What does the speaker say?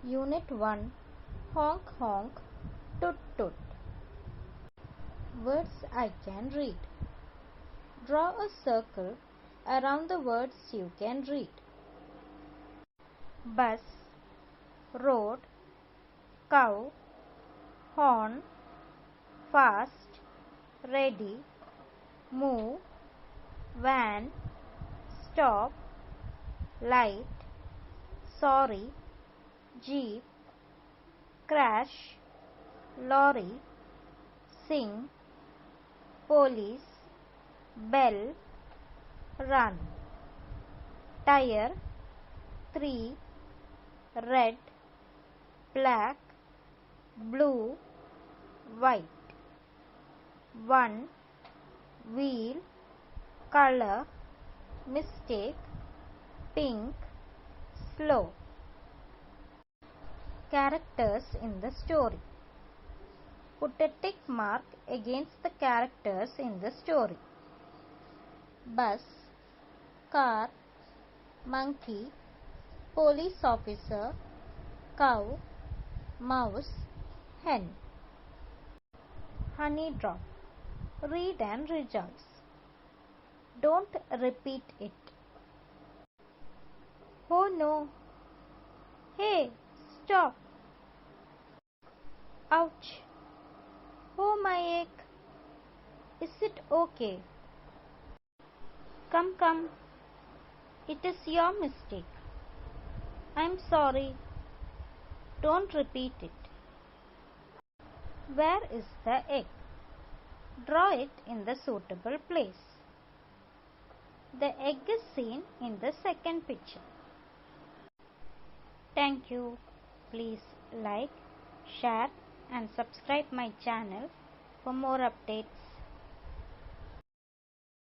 Unit 1 Honk Honk Toot Toot. Words I can read. Draw a circle around the words you can read. Bus, road, cow, horn, fast, ready, move, van, stop, light, sorry, jeep, crash, lorry, sing, police, bell, run, tire, 3, red, black, blue, white, 1, wheel, color, mistake, pink, slow. Characters in the story. Put a tick mark against the characters in the story. Bus, car, monkey, police officer, cow, mouse, hen. Honey drop. Read and rejoice. Don't repeat it. Oh no! Hey, stop! Ouch! Oh my ache! Is it okay? Come, come. It is your mistake. I'm sorry. Don't repeat it. Where is the egg? Draw it in the suitable place. The egg is seen in the second picture. Thank you. Please like, share and subscribe my channel for more updates.